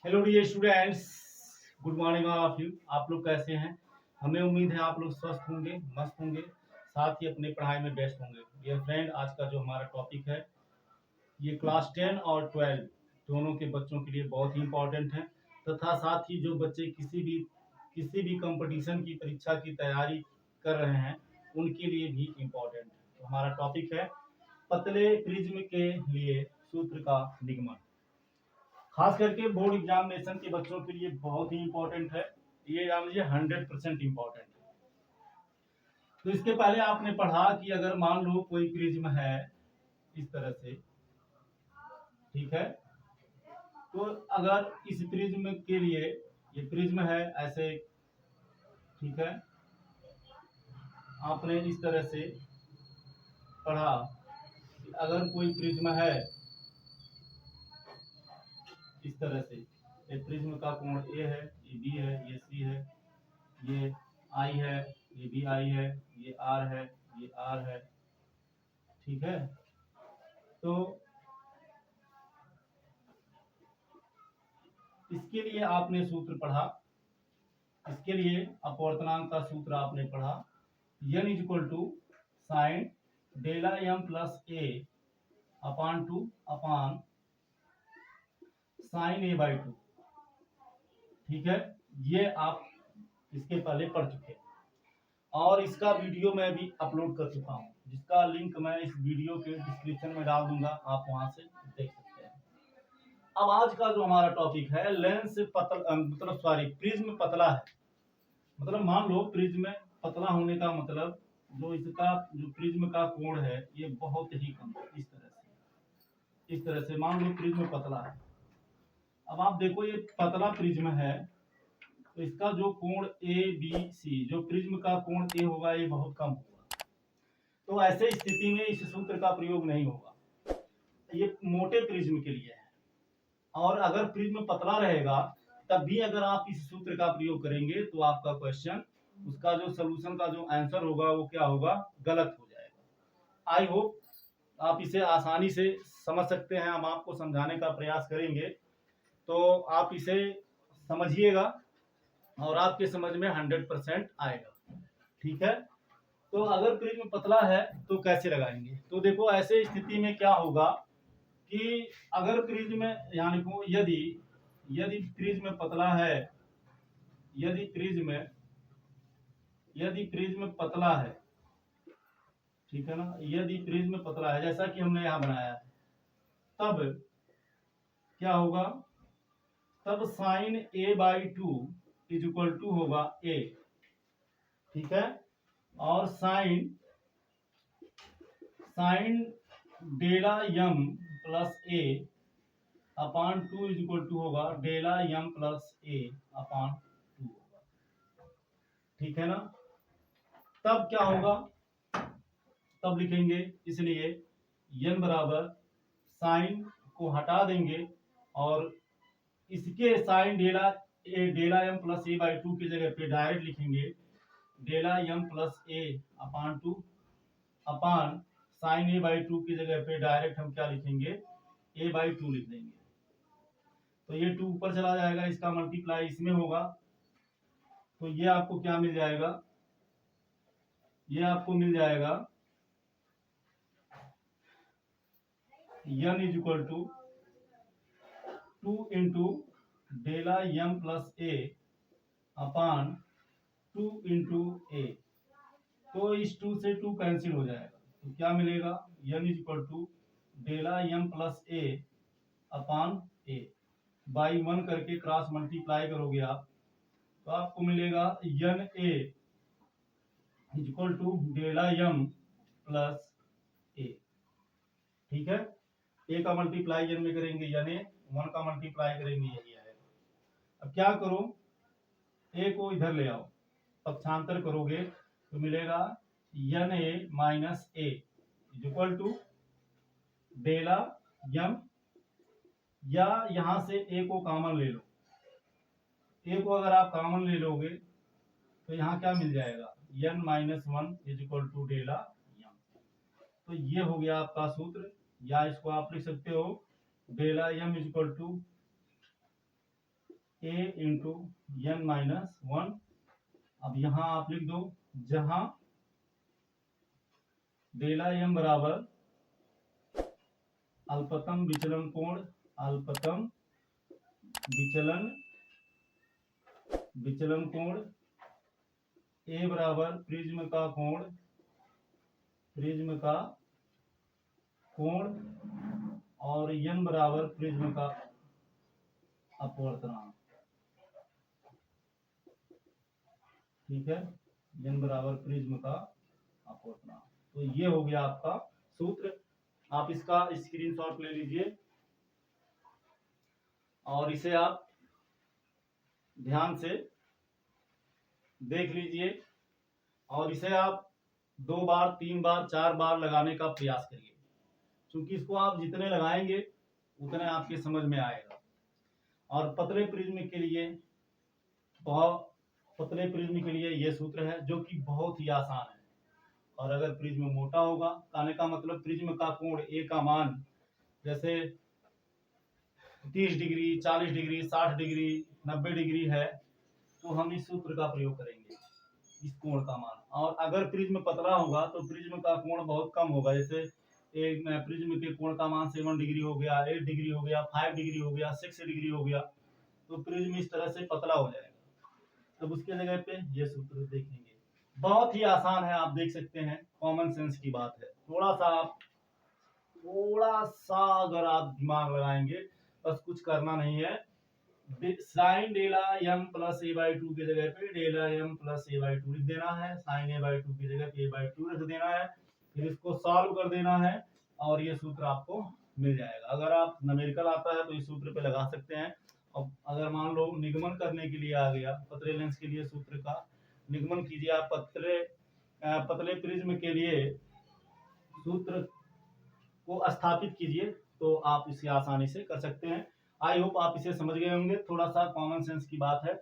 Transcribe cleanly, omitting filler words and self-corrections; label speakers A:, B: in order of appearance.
A: Hello dear students, good morning of you. आप लोग कैसे हैं? हमें उम्मीद है आप लोग स्वस्थ होंगे, मस्त होंगे, साथ ही अपनी पढ़ाई में व्यस्त होंगे। डियर फ्रेंड, आज का जो हमारा टॉपिक है ये क्लास 10 और 12 दोनों के बच्चों के लिए बहुत ही इम्पोर्टेंट है, तथा साथ ही जो बच्चे किसी भी कंपटीशन की परीक्षा की तैयारी कर रहे हैं उनके लिए भी इम्पोर्टेंट है। तो हमारा टॉपिक है पतले प्रिज्म के लिए सूत्र का निगमन। खास करके बोर्ड एग्जामिनेशन के बच्चों के लिए बहुत ही इंपॉर्टेंट है। ये जान लीजिए 100% इम्पोर्टेंट है। तो इसके पहले आपने पढ़ा कि अगर मान लो कोई प्रिज्म है इस तरह से, ठीक है, तो अगर इस प्रिज्म के लिए, ये प्रिज्म है ऐसे, ठीक है, आपने इस तरह से पढ़ा कि अगर कोई प्रिज्म है इस तरह से, ये प्रिज्म का कोण ए है, ये बी है, ये सी है, ये आई है, ये भी आई है, ये आर है, ये आर है, ठीक है। तो इसके लिए आपने सूत्र पढ़ा, इसके लिए अपवर्तनांक का सूत्र आपने पढ़ा, n equal to sine delta M plus A upon two upon sine A by two, ठीक है। ये आप इसके पहले पढ़ चुके हैं और इसका वीडियो मैं भी अपलोड कर चुका हूँ, जिसका लिंक मैं इस वीडियो के डिस्क्रिप्शन में डाल दूंगा, आप वहां से देख सकते हैं। अब आज का जो हमारा टॉपिक है, लेंस मतलब सॉरी प्रिज्म पतला है। मतलब मान लो प्रिज्म पतला होने का मतलब जो इसका जो प्रिज्म का कोण है ये बहुत ही कम है। इस तरह से मान लो प्रिज्म पतला है। अब आप देखो ये पतला प्रिज्म है तो इसका जो कोण ए बी सी, जो प्रिज्म का कोण ए होगा ये बहुत कम होगा। तो ऐसे स्थिति में इस सूत्र का प्रयोग नहीं होगा। ये मोटे प्रिज्म के लिए है। और अगर प्रिज्म पतला रहेगा तब भी अगर आप इस सूत्र का प्रयोग करेंगे तो आपका क्वेश्चन, उसका जो सोल्यूशन का जो आंसर होगा वो क्या होगा, गलत हो जाएगा। आई होप आप इसे आसानी से समझ सकते हैं। हम आपको समझाने का प्रयास करेंगे तो आप इसे समझिएगा और आपके समझ में 100% आएगा, ठीक है। तो अगर प्रिज्म पतला है तो कैसे लगाएंगे? तो देखो ऐसे स्थिति में क्या होगा कि अगर प्रिज्म यानी को यदि यदि प्रिज्म पतला है, यदि प्रिज्म पतला है, ठीक है ना, यदि प्रिज्म पतला है जैसा कि हमने यहां बनाया है, तब क्या होगा, तब sine A by two is equal to होगा ए, ठीक है। और sine delta M plus A upon two is equal to होगा delta M plus A upon to होगा, ठीक है ना। तब क्या होगा, तब लिखेंगे, इसलिए n बराबर साइन को हटा देंगे और इसके sine delta M plus A by two की जगह पे डायरेक्ट लिखेंगे delta M plus A upon two upon sine A by two की जगह पे डायरेक्ट हम क्या लिखेंगे, ए बाई टू लिख देंगे। तो ये टू ऊपर चला जाएगा, इसका मल्टीप्लाई इसमें होगा, तो ये आपको क्या मिल जाएगा, ये आपको मिल जाएगा n is equal to 2 into delta M plus A upon 2 into A. तो इस 2 से 2 कैंसिल हो जाएगा, तो क्या मिलेगा, n is equal to delta M plus A upon A by 1 करके क्रॉस मल्टीप्लाई करोगे आप तो आपको मिलेगा n A is equal to delta M plus A, ठीक है। ए का मल्टीप्लाई n में करेंगे यानी 1 का मल्टीप्लाई करेंगे यही आएगा। अब क्या करो, ए को इधर ले आओ, पक्षांतर करोगे तो मिलेगा n A minus A is equal to delta M, या यहां से ए को कॉमन ले लो, ए को अगर आप कॉमन ले लोगे तो यहाँ क्या मिल जाएगा, n minus one is equal to delta M. तो ये हो गया आपका सूत्र, या इसको आप लिख सकते हो delta M is equal to A into N minus 1। अब यहाँ आप लिख दो, जहां डेला एम बराबर अल्पतम विचलन कोण, अल्पतम विचलन कोण, ए बराबर प्रिज्म का कोण, और एन बराबर प्रिज्म का अपवर्तनांक। ठीक है, एन बराबर प्रिज्म का अपवर्तनांक। तो ये हो गया आपका सूत्र। आप इसका स्क्रीनशॉट ले लीजिए और इसे आप ध्यान से देख लीजिए और इसे आप 2 बार 3 बार 4 बार लगाने का प्रयास करिए, क्योंकि इसको आप जितने लगाएंगे उतने आपके समझ में आएगा। और पतले प्रिज्म के लिए ये सूत्र है जो कि बहुत ही आसान है। और अगर प्रिज्म मोटा होगा, कहने का मतलब प्रिज्म का कोण ए का मान जैसे 30 डिग्री, 40 डिग्री, 60 डिग्री, 90 डिग्री है, तो हम इस सूत्र का प्रयोग करेंगे इस कोण का मान। और अगर प्रिज्म पतला होगा तो प्रिज्म का कोण बहुत कम होगा, जैसे एक प्रिज्म के कोण का मान 7 डिग्री हो गया, 8 डिग्री हो गया, 5 डिग्री हो गया, 6 डिग्री हो गया, तो प्रिज्म इस तरह से पतला हो जाएगा। तब उसके जगह पे ये सूत्र देखेंगे। बहुत ही आसान है, आप देख सकते हैं, कॉमन सेंस की बात है। थोड़ा सा अगर आप दिमाग लगाएंगे, बस कुछ करना नहीं है। Sine delta M plus A by 2 की जगह पे delta M plus A by 2 लिख देना है, साइन ए बाई 2 की जगह पे ए बाई 2 रख देना है, फिर इसको सॉल्व कर देना है और ये सूत्र आपको मिल जाएगा। अगर आप न्यूमेरिकल आता है तो इस सूत्र पे लगा सकते हैं। अब अगर मान लो निगमन करने के लिए आ गया, पतले लेंस के लिए सूत्र का निगमन कीजिए। आप पतले प्रिज्म के लिए सूत्र को स्थापित कीजिए, तो आप इसे आसानी से कर सकते हैं। आई होप आप इसे समझ गए होंगे। थोड़ा सा कॉमन सेंस की बात है।